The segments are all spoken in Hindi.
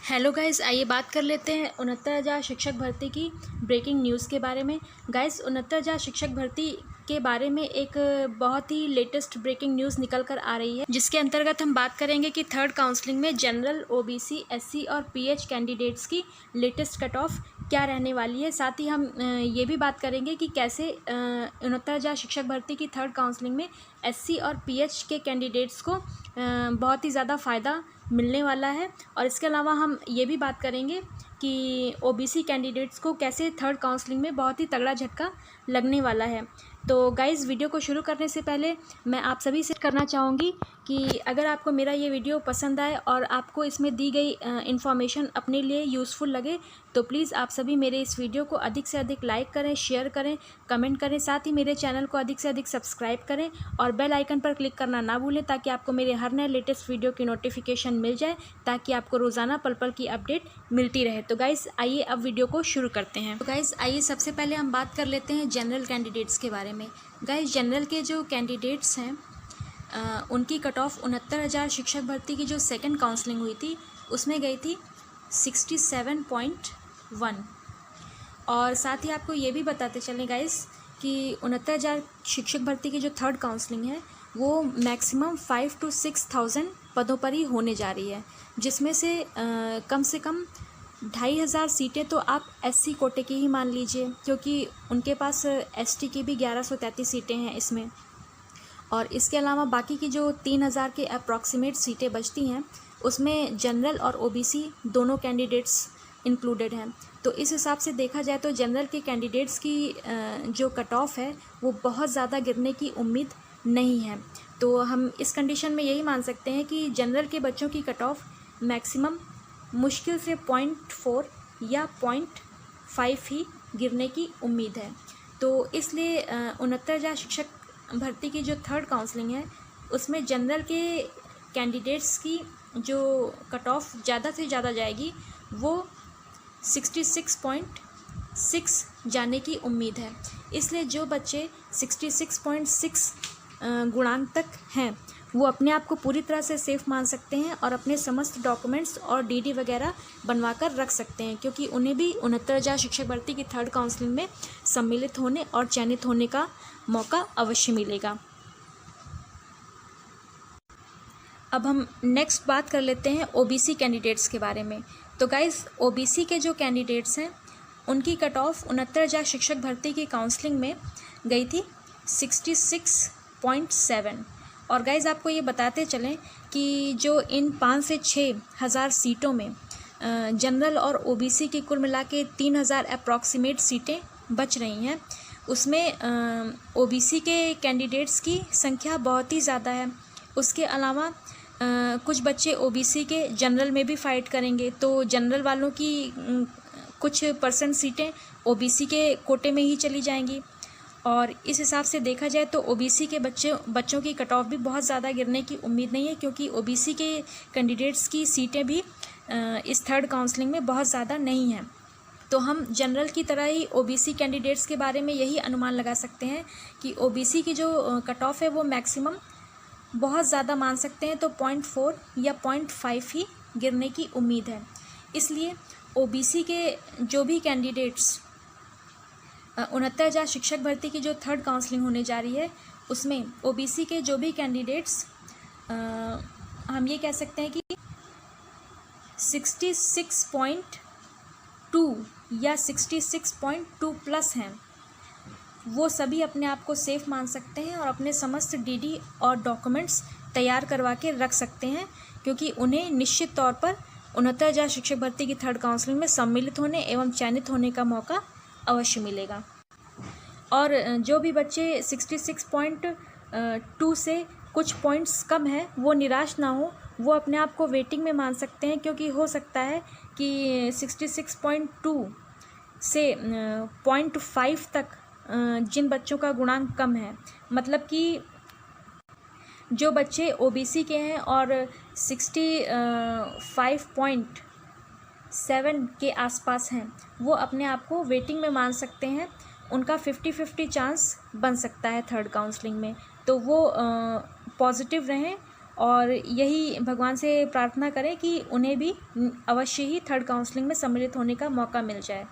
हेलो गाइस, आइए बात कर लेते हैं 69,000 शिक्षक भर्ती की ब्रेकिंग न्यूज़ के बारे में। गाइस, 69,000 शिक्षक भर्ती के बारे में एक बहुत ही लेटेस्ट ब्रेकिंग न्यूज़ निकल कर आ रही है, जिसके अंतर्गत हम बात करेंगे कि थर्ड काउंसलिंग में जनरल, ओबीसी, एससी और पीएच कैंडिडेट्स की लेटेस्ट कट ऑफ क्या रहने वाली है। साथ ही हम ये भी बात करेंगे कि कैसे 69,000 शिक्षक भर्ती की थर्ड काउंसलिंग में एससी और पीएच के कैंडिडेट्स को बहुत ही ज़्यादा फ़ायदा मिलने वाला है। और इसके अलावा हम ये भी बात करेंगे कि ओबीसी कैंडिडेट्स को कैसे थर्ड काउंसलिंग में बहुत ही तगड़ा झटका लगने वाला है। तो गाइज़, वीडियो को शुरू करने से पहले मैं आप सभी से करना चाहूँगी कि अगर आपको मेरा ये वीडियो पसंद आए और आपको इसमें दी गई इन्फॉर्मेशन अपने लिए यूज़फुल लगे तो प्लीज़ आप सभी मेरे इस वीडियो को अधिक से अधिक लाइक करें, शेयर करें, कमेंट करें। साथ ही मेरे चैनल को अधिक से अधिक सब्सक्राइब करें और बेल आइकन पर क्लिक करना ना भूलें, ताकि आपको मेरे हर नए लेटेस्ट वीडियो की नोटिफिकेशन मिल जाए, ताकि आपको रोज़ाना पल पल की अपडेट मिलती रहे। तो गाइज़, आइए अब वीडियो को शुरू करते हैं। तो गाइज़, आइए सबसे पहले हम बात कर लेते हैं जनरल कैंडिडेट्स के बारे में। गाइज़, जनरल के जो कैंडिडेट्स हैं उनकी कट ऑफ 69,000 शिक्षक भर्ती की जो सेकंड काउंसलिंग हुई थी उसमें गई थी 67.1। और साथ ही आपको ये भी बताते चलें गाइस कि 69,000 शिक्षक भर्ती की जो थर्ड काउंसलिंग है वो मैक्सिमम 5 to 6,000 पदों पर ही होने जा रही है, जिसमें से कम 2,500 सीटें तो आप एससी कोटे की ही मान लीजिए, क्योंकि उनके पास एसटी की भी 1133 सीटें हैं इसमें। और इसके अलावा बाकी की जो 3,000 के अप्रॉक्सीमेट सीटें बचती हैं उसमें जनरल और ओबीसी दोनों कैंडिडेट्स इंक्लूडेड हैं। तो इस हिसाब से देखा जाए तो जनरल के कैंडिडेट्स की जो कट ऑफ है वो बहुत ज़्यादा गिरने की उम्मीद नहीं है। तो हम इस कंडीशन में यही मान सकते हैं कि जनरल के बच्चों की कट ऑफ मैक्सिमम मुश्किल से 0.4 या 0.5 ही गिरने की उम्मीद है। तो इसलिए 69,000 शिक्षक भर्ती की जो थर्ड काउंसलिंग है उसमें जनरल के कैंडिडेट्स की जो कट ऑफ ज़्यादा से ज़्यादा जाएगी वो 66.6 जाने की उम्मीद है। इसलिए जो बच्चे 66.6 गुणांक तक हैं वो अपने आप को पूरी तरह से सेफ़ मान सकते हैं और अपने समस्त डॉक्यूमेंट्स और डीडी वगैरह बनवा कर रख सकते हैं, क्योंकि उन्हें भी 69,000 शिक्षक भर्ती की थर्ड काउंसलिंग में सम्मिलित होने और चयनित होने का मौका अवश्य मिलेगा। अब हम नेक्स्ट बात कर लेते हैं ओबीसी कैंडिडेट्स के बारे में। तो गाइज़, ओबीसी के जो कैंडिडेट्स हैं उनकी कट ऑफ 69,000 शिक्षक भर्ती की काउंसलिंग में गई थी 66.7। और गाइज़, आपको ये बताते चलें कि जो इन 5 से 6 हज़ार सीटों में जनरल और ओबीसी की कुल मिला के 3,000 अप्रॉक्सीमेट सीटें बच रही हैं, उसमें ओबीसी के कैंडिडेट्स की संख्या बहुत ही ज़्यादा है। उसके अलावा कुछ बच्चे ओबीसी के जनरल में भी फ़ाइट करेंगे, तो जनरल वालों की कुछ परसेंट सीटें ओबीसी के कोटे में ही चली जाएंगी। और इस हिसाब से देखा जाए तो ओबीसी के बच्चों की कट ऑफ भी बहुत ज़्यादा गिरने की उम्मीद नहीं है, क्योंकि ओबीसी के कैंडिडेट्स की सीटें भी इस थर्ड काउंसलिंग में बहुत ज़्यादा नहीं हैं। तो हम जनरल की तरह ही ओबीसी कैंडिडेट्स के बारे में यही अनुमान लगा सकते हैं कि ओबीसी की जो कट ऑफ है वो मैक्सिमम बहुत ज़्यादा मान सकते हैं तो 0.4 या 0.5 ही गिरने की उम्मीद है। इसलिए ओबीसी के जो भी कैंडिडेट्स 69,000 शिक्षक भर्ती की जो थर्ड काउंसलिंग होने जा रही है उसमें ओबीसी के जो भी कैंडिडेट्स हम ये कह सकते हैं कि 66.2 या 66.2 प्लस हैं, वो सभी अपने आप को सेफ़ मान सकते हैं और अपने समस्त डीडी और डॉक्यूमेंट्स तैयार करवा के रख सकते हैं, क्योंकि उन्हें निश्चित तौर पर 69,000 शिक्षक भर्ती की थर्ड काउंसलिंग में सम्मिलित होने एवं चयनित होने का मौका अवश्य मिलेगा। और जो भी बच्चे 66.2 से कुछ पॉइंट्स कम है वो निराश ना हो, वो अपने आप को वेटिंग में मान सकते हैं, क्योंकि हो सकता है कि 66.2 से 0.5 तक जिन बच्चों का गुणांक कम है, मतलब कि जो बच्चे ओबीसी के हैं और 65.7 के आसपास हैं वो अपने आप को वेटिंग में मान सकते हैं। उनका 50-50 चांस बन सकता है थर्ड काउंसलिंग में, तो वो पॉजिटिव रहें और यही भगवान से प्रार्थना करें कि उन्हें भी अवश्य ही थर्ड काउंसलिंग में सम्मिलित होने का मौका मिल जाए।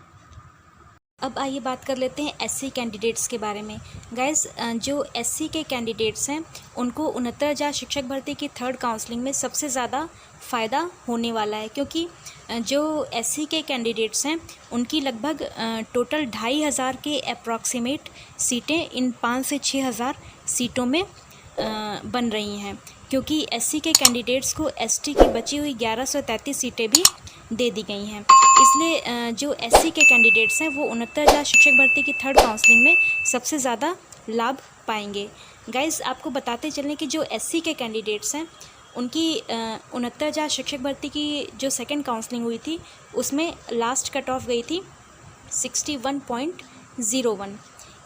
अब आइए बात कर लेते हैं एससी कैंडिडेट्स के बारे में। गाइस, जो एससी के कैंडिडेट्स हैं उनको 69,000 शिक्षक भर्ती की थर्ड काउंसलिंग में सबसे ज़्यादा फ़ायदा होने वाला है, क्योंकि जो एससी के कैंडिडेट्स हैं उनकी लगभग टोटल 2,500 के अप्रॉक्सीमेट सीटें इन 5 से 6,000 सीटों में बन रही हैं, क्योंकि एससी के कैंडिडेट्स को एसटी की बची हुई 1133 सीटें भी दे दी गई हैं। इसलिए जो एससी के कैंडिडेट्स हैं वो 69,000 शिक्षक भर्ती की थर्ड काउंसलिंग में सबसे ज़्यादा लाभ पाएंगे। गाइस, आपको बताते चलें कि जो एससी के कैंडिडेट्स हैं उनकी 69,000 शिक्षक भर्ती की जो सेकंड काउंसलिंग हुई थी उसमें लास्ट कट ऑफ गई थी 61.01।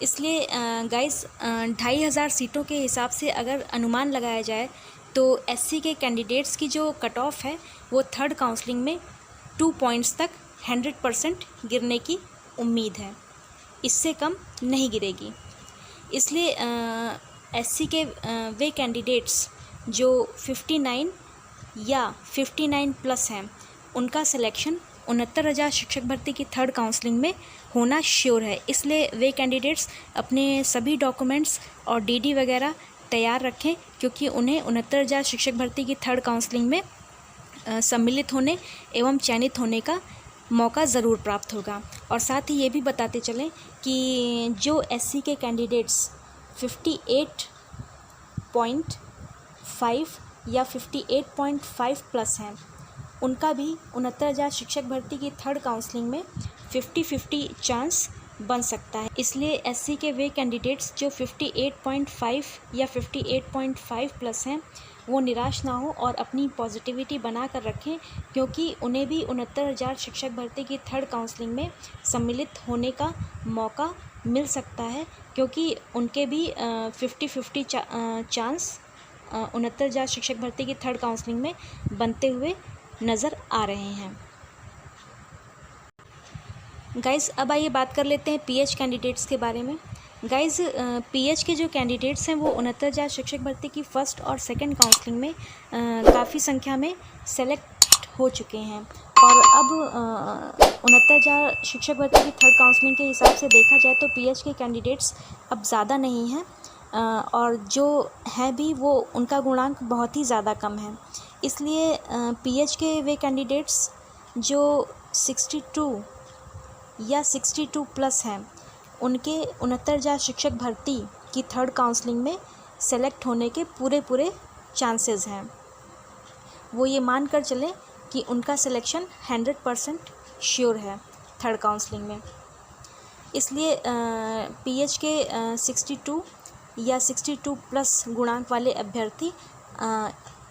इसलिए गाइस, 2,500 सीटों के हिसाब से अगर अनुमान लगाया जाए तो एससी के कैंडिडेट्स की जो कट ऑफ है वो थर्ड काउंसलिंग में 2 पॉइंट्स तक 100% गिरने की उम्मीद है, इससे कम नहीं गिरेगी। इसलिए एससी के वे कैंडिडेट्स जो 59 या 59 प्लस हैं उनका सिलेक्शन 69,000 शिक्षक भर्ती की थर्ड काउंसलिंग में होना श्योर है। इसलिए वे कैंडिडेट्स अपने सभी डॉक्यूमेंट्स और डीडी वगैरह तैयार रखें, क्योंकि उन्हें 69,000 शिक्षक भर्ती की थर्ड काउंसलिंग में सम्मिलित होने एवं चयनित होने का मौका ज़रूर प्राप्त होगा। और साथ ही ये भी बताते चलें कि जो एससी के कैंडिडेट्स 58.5 या 58.5 प्लस हैं उनका भी 69,000 शिक्षक भर्ती की थर्ड काउंसलिंग में 50-50 चांस बन सकता है। इसलिए एससी के वे कैंडिडेट्स जो 58.5 या 58.5 प्लस हैं वो निराश ना हो और अपनी पॉजिटिविटी बना कर रखें, क्योंकि उन्हें भी 69,000 शिक्षक भर्ती की थर्ड काउंसलिंग में सम्मिलित होने का मौका मिल सकता है, क्योंकि उनके भी 50-50 चांस 69,000 शिक्षक भर्ती की थर्ड काउंसलिंग में बनते हुए नज़र आ रहे हैं। गाइज़, अब आइए बात कर लेते हैं पीएच कैंडिडेट्स के बारे में। गाइज़, पीएच के जो कैंडिडेट्स हैं वो 69,000 शिक्षक भर्ती की फ़र्स्ट और सेकंड काउंसलिंग में काफ़ी संख्या में सेलेक्ट हो चुके हैं, और अब 69,000 शिक्षक भर्ती की थर्ड काउंसलिंग के हिसाब से देखा जाए तो पीएच के कैंडिडेट्स अब ज़्यादा नहीं हैं, और जो है भी वो उनका गुणांक बहुत ही ज़्यादा कम है। इसलिए पीएच के वे कैंडिडेट्स जो 62 या 62 प्लस हैं उनके 69,000 शिक्षक भर्ती की थर्ड काउंसलिंग में सेलेक्ट होने के पूरे चांसेस हैं। वो ये मान कर चलें कि उनका सिलेक्शन 100% श्योर है थर्ड काउंसलिंग में। इसलिए पीएच के 62 या 62 प्लस गुणांक वाले अभ्यर्थी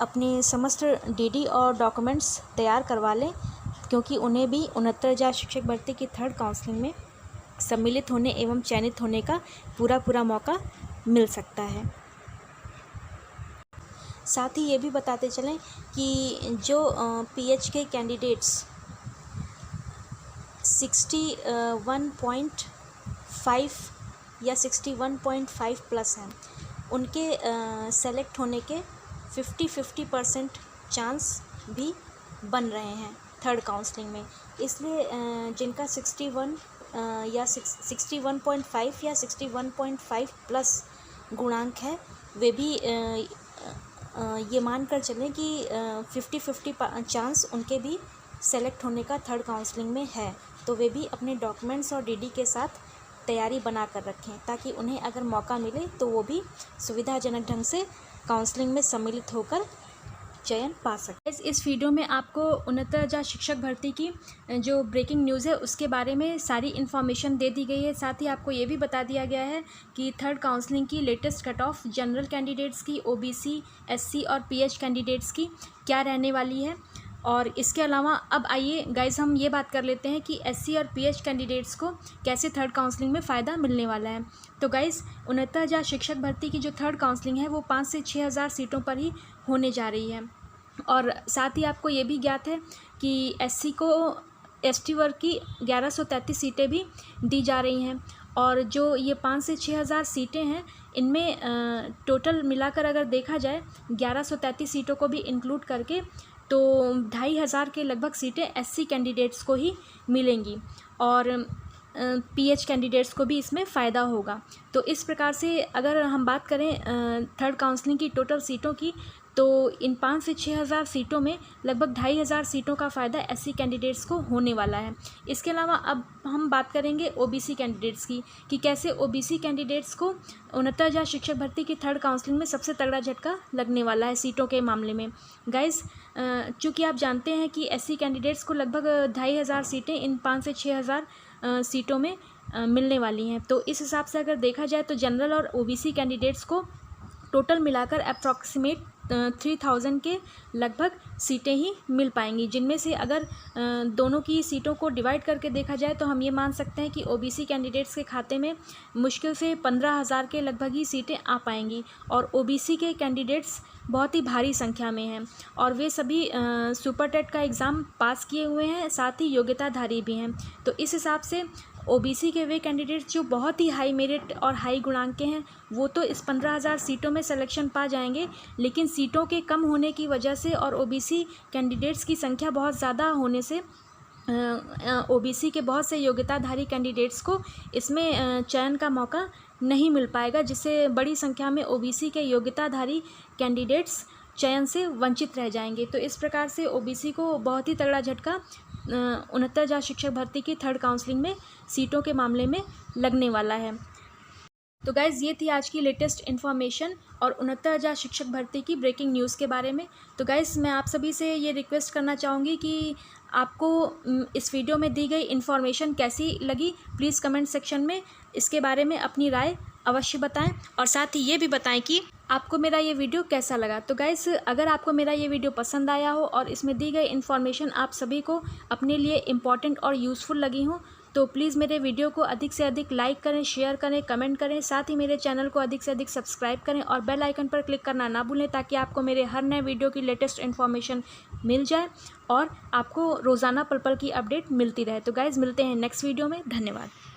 अपने समस्त डीडी और डॉक्यूमेंट्स तैयार करवा लें, क्योंकि उन्हें भी 69,000 शिक्षक भर्ती की थर्ड काउंसलिंग में सम्मिलित होने एवं चयनित होने का पूरा मौका मिल सकता है। साथ ही ये भी बताते चलें कि जो पीएच के कैंडिडेट्स 61.5 या 61.5 प्लस हैं उनके सेलेक्ट होने के 50-50% चांस भी बन रहे हैं थर्ड काउंसलिंग में। इसलिए जिनका 61 या 61.5 या 61.5 प्लस गुणांक है वे भी ये मान कर चलें कि 50-50 चांस उनके भी सेलेक्ट होने का थर्ड काउंसलिंग में है, तो वे भी अपने डॉक्यूमेंट्स और डीडी के साथ तैयारी बना कर रखें, ताकि उन्हें अगर मौका मिले तो वो भी सुविधाजनक ढंग से काउंसलिंग में सम्मिलित होकर चयन पा सकते। इस वीडियो में आपको 69,000 शिक्षक भर्ती की जो ब्रेकिंग न्यूज़ है उसके बारे में सारी इन्फॉर्मेशन दे दी गई है। साथ ही आपको ये भी बता दिया गया है कि थर्ड काउंसलिंग की latest cut off general candidates की, ओबीसी, एससी और पीएच कैंडिडेट्स की क्या रहने वाली है। और इसके अलावा अब आइए गाइज़ हम ये बात कर लेते हैं कि एससी और पीएच कैंडिडेट्स को कैसे थर्ड काउंसलिंग में फ़ायदा मिलने वाला है। तो गाइज़, 69,000 शिक्षक भर्ती की जो थर्ड काउंसलिंग है वो 5 से 6,000 सीटों पर ही होने जा रही है। और साथ ही आपको ये भी ज्ञात है कि एससी को एसटी वर्ग की 1133 सीटें भी दी जा रही हैं, और जो ये 5 से 6,000 सीटें हैं इनमें टोटल मिलाकर अगर देखा जाए 1133 सीटों को भी इंक्लूड करके तो 2500 के लगभग सीटें SC कैंडिडेट्स को ही मिलेंगी और PH कैंडिडेट्स को भी इसमें फ़ायदा होगा। तो इस प्रकार से अगर हम बात करें थर्ड काउंसलिंग की टोटल सीटों की, तो इन 5 से 6,000 सीटों में लगभग 2500 सीटों का फ़ायदा SC कैंडिडेट्स को होने वाला है। इसके अलावा अब हम बात करेंगे OBC कैंडिडेट्स की कि कैसे OBC कैंडिडेट्स को 69,000 शिक्षक भर्ती की थर्ड काउंसलिंग में सबसे तगड़ा झटका लगने वाला है सीटों के मामले में। गाइस, चूँकि आप जानते हैं कि SC कैंडिडेट्स को लगभग 2500 सीटें इन 5 से 6,000 सीटों में मिलने वाली हैं। तो इस हिसाब से अगर देखा जाए तो जनरल और OBC कैंडिडेट्स को टोटल मिलाकर अप्रॉक्सीमेट 3000 के लगभग सीटें ही मिल पाएंगी, जिनमें से अगर दोनों की सीटों को डिवाइड करके देखा जाए तो हम ये मान सकते हैं कि OBC कैंडिडेट्स के खाते में मुश्किल से 15,000 के लगभग ही सीटें आ पाएंगी और OBC के कैंडिडेट्स बहुत ही भारी संख्या में हैं और वे सभी सुपर टेट का एग्ज़ाम पास किए हुए हैं, साथ ही योग्यताधारी भी हैं। तो इस हिसाब से OBC के वे कैंडिडेट्स जो बहुत ही हाई मेरिट और हाई गुणांक के हैं वो तो इस 15,000 सीटों में सिलेक्शन पा जाएंगे, लेकिन सीटों के कम होने की वजह से और OBC कैंडिडेट्स की संख्या बहुत ज़्यादा होने से OBC के बहुत से योग्यताधारी कैंडिडेट्स को इसमें चयन का मौका नहीं मिल पाएगा, जिससे बड़ी संख्या में OBC के योग्यताधारी कैंडिडेट्स चयन से वंचित रह जाएंगे। तो इस प्रकार से OBC को बहुत ही तगड़ा झटका 69,000 शिक्षक भर्ती की थर्ड काउंसलिंग में सीटों के मामले में लगने वाला है। तो गाइज़, ये थी आज की लेटेस्ट इन्फॉर्मेशन और 69,000 शिक्षक भर्ती की ब्रेकिंग न्यूज़ के बारे में। तो गाइज़, मैं आप सभी से ये रिक्वेस्ट करना चाहूँगी कि आपको इस वीडियो में दी गई इन्फॉर्मेशन कैसी लगी, प्लीज़ कमेंट सेक्शन में इसके बारे में अपनी राय अवश्य बताएं और साथ ही ये भी बताएं कि आपको मेरा ये वीडियो कैसा लगा। तो गाइस, अगर आपको मेरा ये वीडियो पसंद आया हो और इसमें दी गई इन्फॉर्मेशन आप सभी को अपने लिए इम्पॉर्टेंट और यूज़फुल लगी हो तो प्लीज़ मेरे वीडियो को अधिक से अधिक लाइक करें, शेयर करें, कमेंट करें, साथ ही मेरे चैनल को अधिक से अधिक सब्सक्राइब करें और बेल आइकन पर क्लिक करना ना भूलें ताकि आपको मेरे हर नए वीडियो की लेटेस्ट इन्फॉर्मेशन मिल जाए और आपको रोज़ाना पल पल की अपडेट मिलती रहे। तो गाइज़, मिलते हैं नेक्स्ट वीडियो में। धन्यवाद।